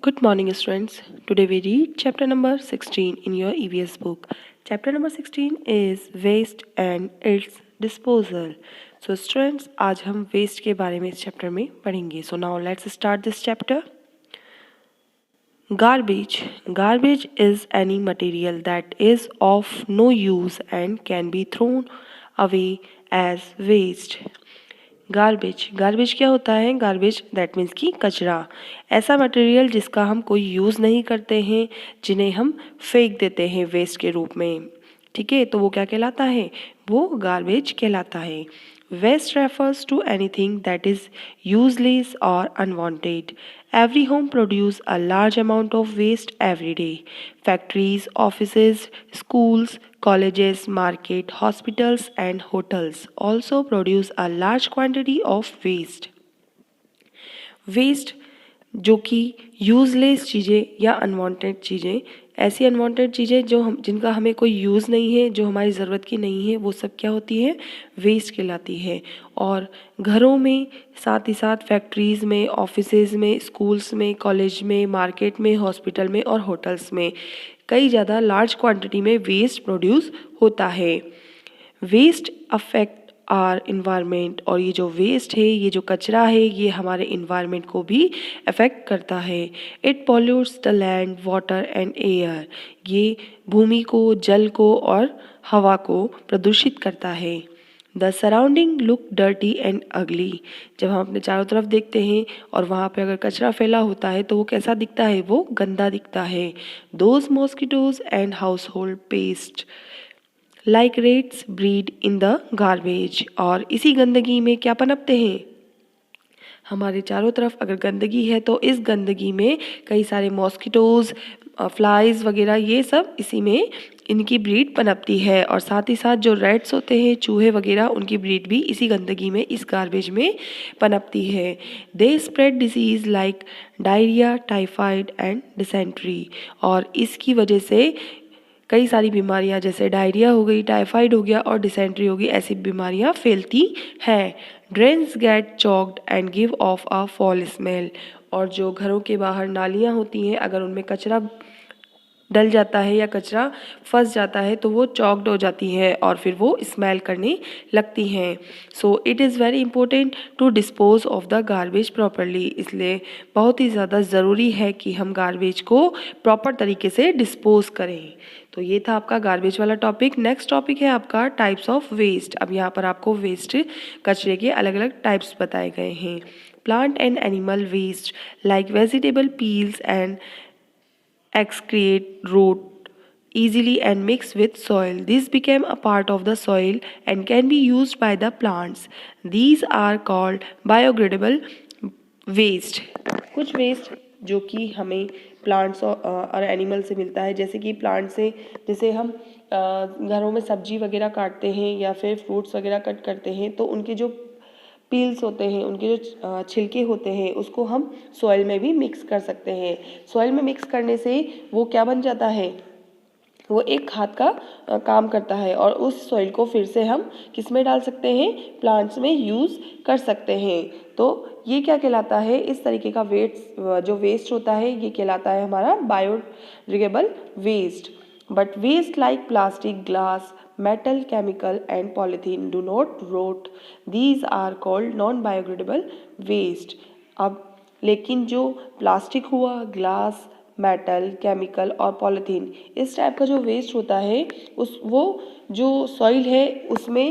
Good morning, students. Today we read chapter number 16 in your EVS book. Chapter number 16 is waste and its disposal. So, students, आज हम waste के बारे में इस chapter में पढ़ेंगे. So now let's start this chapter. Garbage. Garbage is any material that is of no use and can be thrown away as waste. Garbage क्या होता है? गार्बेज दैट मीन्स कि कचरा, ऐसा मटेरियल जिसका हम कोई यूज़ नहीं करते हैं, जिन्हें हम फेंक देते हैं वेस्ट के रूप में. ठीक है, तो वो क्या कहलाता है? वो गार्बेज कहलाता है. Waste refers to anything that is useless और unwanted. Every home produce a large amount of waste every day. Factories, offices, schools, colleges, market, hospitals and hotels also produce a large quantity of waste. Waste जो कि useless चीज़ें या unwanted चीज़ें, ऐसी unwanted चीज़ें जो हम जिनका हमें कोई यूज़ नहीं है, जो हमारी ज़रूरत की नहीं है, वो सब क्या होती है? वेस्ट कहलाती है. और घरों में, साथ ही साथ फैक्ट्रीज़ में, ऑफिसेज़ में, स्कूल्स में, कॉलेज में, मार्केट में, हॉस्पिटल में और होटल्स में कई ज़्यादा लार्ज क्वांटिटी में वेस्ट प्रोड्यूस होता है. वेस्ट अफेक्ट आर इन्वायरमेंट, और ये जो वेस्ट है, ये जो कचरा है, ये हमारे इन्वायरमेंट को भी अफेक्ट करता है. It pollutes the land, water and air. ये भूमि को, जल को और हवा को प्रदूषित करता है. The surrounding look dirty and अगली. जब हम अपने चारों तरफ देखते हैं और वहाँ पे अगर कचरा फैला होता है तो वो कैसा दिखता है? वो गंदा दिखता है. Those mosquitoes and house hold paste like rates breed in the garbage. और इसी गंदगी में क्या पनपते हैं? हमारे चारों तरफ अगर गंदगी है तो इस गंदगी में कई सारे मॉस्किटोज़, फ्लाइज वगैरह, ये सब इसी में इनकी ब्रीड पनपती है. और साथ ही साथ जो रैट्स होते हैं, चूहे वगैरह, उनकी ब्रीड भी इसी गंदगी में, इस गार्बेज में पनपती है. They spread disease like diarrhoea, typhoid and dysentery. और इसकी वजह से कई सारी बीमारियां जैसे डायरिया हो गई, टाइफाइड हो गया और डिसेंट्री हो गई, ऐसी बीमारियां फैलती हैं. Drains get choked and give off a foul smell. और जो घरों के बाहर नालियां होती हैं, अगर उनमें कचरा डल जाता है या कचरा फंस जाता है तो वो चॉक्ड हो जाती है और फिर वो स्मेल करने लगती हैं. So it is very important to dispose of the garbage properly. इसलिए बहुत ही ज़्यादा ज़रूरी है कि हम गार्बेज को प्रॉपर तरीके से डिस्पोज करें. तो ये था आपका गार्बेज वाला टॉपिक. नेक्स्ट टॉपिक है आपका टाइप्स ऑफ वेस्ट. अब यहाँ पर आपको वेस्ट, कचरे के अलग अलग टाइप्स बताए गए हैं. Plant and animal waste like vegetable peels and excrete root easily and mix with soil. These became a part of the soil and can be used by the plants. These are called biodegradable waste. कुछ waste जो कि हमें plants और animal से मिलता है, जैसे कि प्लांट से, जैसे हम घरों में सब्जी वगैरह काटते हैं या फिर फ्रूट्स वगैरह कट करते हैं तो उनके जो पील्स होते हैं, उनके जो छिलके होते हैं, उसको हम सॉइल में भी मिक्स कर सकते हैं. सॉइल में मिक्स करने से वो क्या बन जाता है? वो एक खाद का काम करता है और उस सॉइल को फिर से हम किस में डाल सकते हैं? प्लांट्स में यूज़ कर सकते हैं. तो ये क्या कहलाता है? इस तरीके का जो वेस्ट होता है, ये कहलाता है हमारा biodegradable waste. But waste like plastic, glass, metal, chemical and polythene do not rot. These are called non-biodegradable waste. अब लेकिन जो प्लास्टिक हुआ, ग्लास, मेटल, केमिकल और पॉलीथीन, इस टाइप का जो वेस्ट होता है, वो जो सॉइल है उसमें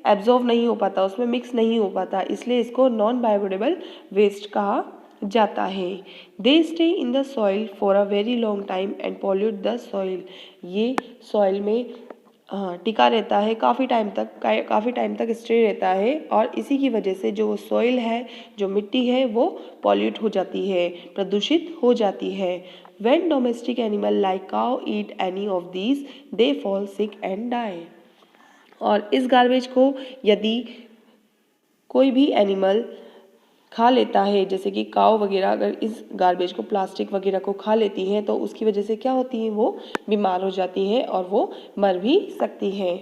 एब्जॉर्व नहीं हो पाता, उसमें मिक्स नहीं हो पाता, इसलिए इसको नॉन बायोडिग्रेडेबल वेस्ट कहा जाता है. They stay in the soil for a very long time and pollute the soil. ये सॉइल में टिका रहता है, काफ़ी टाइम तक स्टे रहता है और इसी की वजह से जो सॉइल है, जो मिट्टी है, वो पॉल्यूट हो जाती है, प्रदूषित हो जाती है. When domestic animal like cow eat any of these they fall sick and die. और इस गार्बेज को यदि कोई भी एनिमल खा लेता है, जैसे कि काऊ वगैरह अगर इस गार्बेज को, प्लास्टिक वगैरह को खा लेती हैं तो उसकी वजह से क्या होती हैं? वो बीमार हो जाती हैं और वो मर भी सकती हैं.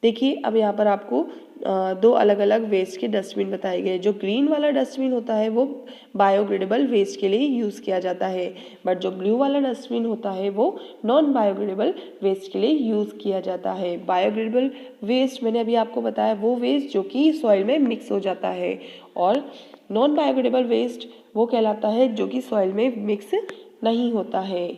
देखिए अब यहाँ पर आपको दो अलग अलग वेस्ट के डस्टबिन बताए गए। जो ग्रीन वाला डस्टबिन होता है वो बायोग्रेडेबल वेस्ट के लिए यूज़ किया जाता है, बट जो ब्लू वाला डस्टबिन होता है वो नॉन बायोग्रेडेबल वेस्ट के लिए यूज़ किया जाता है। बायोग्रेडेबल वेस्ट मैंने अभी आपको बताया वो वेस्ट जो कि सॉइल में मिक्स हो जाता है, और नॉन बायोग्रेडेबल वेस्ट वो कहलाता है जो कि सॉइल में मिक्स नहीं होता है।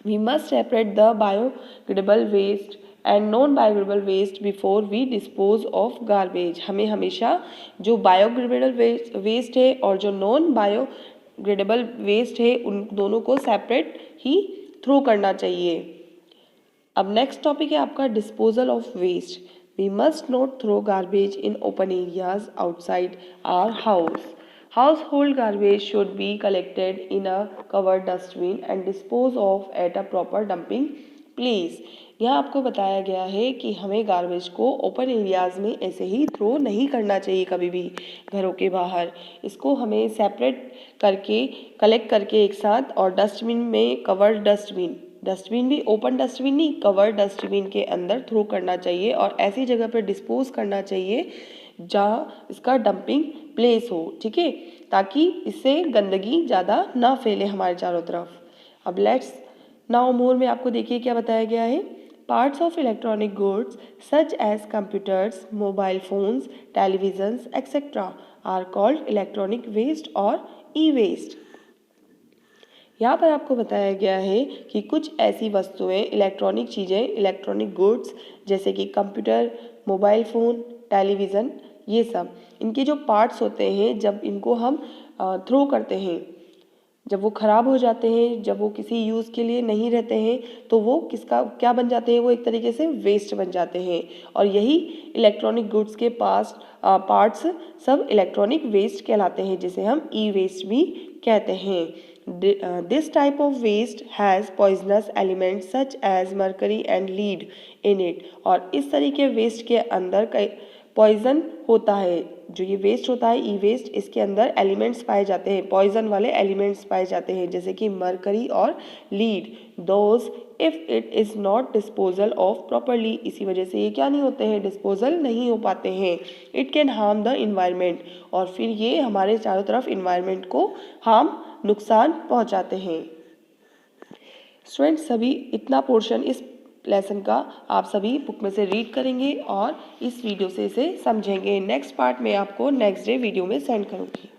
We must separate the biodegradable waste and non-biodegradable waste before we dispose of garbage। हमें हमेशा जो बायोग्रेडेबल वेस्ट है और जो नॉन बायोग्रेडेबल वेस्ट है उन दोनों को सेपरेट ही थ्रो करना चाहिए। अब नेक्स्ट टॉपिक है आपका disposal of waste. We must not throw garbage in open areas outside our house. Household garbage should be collected in a covered dustbin and disposed of at a proper dumping place। यहाँ आपको बताया गया है कि हमें garbage को open areas में ऐसे ही थ्रो नहीं करना चाहिए कभी भी घरों के बाहर। इसको हमें सेपरेट करके कलेक्ट करके एक साथ और डस्टबिन में, कवर्ड डस्टबिन भी ओपन डस्टबिन नहीं, कवर्ड डस्टबिन के अंदर थ्रो करना चाहिए और ऐसी जगह पर डिस्पोज करना चाहिए जहाँ इसका डंपिंग प्लेस हो, ठीक है, ताकि इससे गंदगी ज़्यादा ना फैले हमारे चारों तरफ। अब लेट्स नाउ मोर में आपको देखिए क्या बताया गया है। Parts of electronic goods such as computers, mobile phones, televisions etcetera are called electronic waste और ई वेस्ट। यहाँ पर आपको बताया गया है कि कुछ ऐसी वस्तुएं, इलेक्ट्रॉनिक चीज़ें, इलेक्ट्रॉनिक गुड्स जैसे कि कंप्यूटर, मोबाइल फ़ोन, टेलीविज़न, ये सब इनके जो पार्ट्स होते हैं जब इनको हम थ्रो करते हैं, जब वो ख़राब हो जाते हैं, जब वो किसी यूज़ के लिए नहीं रहते हैं तो वो किसका क्या बन जाते हैं, वो एक तरीके से वेस्ट बन जाते हैं। और यही इलेक्ट्रॉनिक गुड्स के पार्ट्स सब इलेक्ट्रॉनिक वेस्ट कहलाते हैं, जिसे हम ई वेस्ट भी कहते हैं। This type of waste has poisonous elements such as mercury and lead in it। और इस तरीके वेस्ट के अंदर कई पॉइजन होता है। जो ये वेस्ट होता है ई वेस्ट, इसके अंदर एलिमेंट्स पाए जाते हैं, पॉइजन वाले एलिमेंट्स पाए जाते हैं जैसे कि मरकरी और lead. Those if it is not disposal of properly. इसी वजह से ये क्या नहीं होते हैं, डिस्पोजल नहीं हो पाते हैं। It can harm the environment. और फिर ये हमारे चारों तरफ इन्वायरमेंट को नुकसान पहुंचाते हैं। स्टूडेंट्स, सभी इतना पोर्शन इस लेसन का आप सभी बुक में से रीड करेंगे और इस वीडियो से इसे समझेंगे। नेक्स्ट पार्ट में आपको नेक्स्ट डे वीडियो में सेंड करूँगी।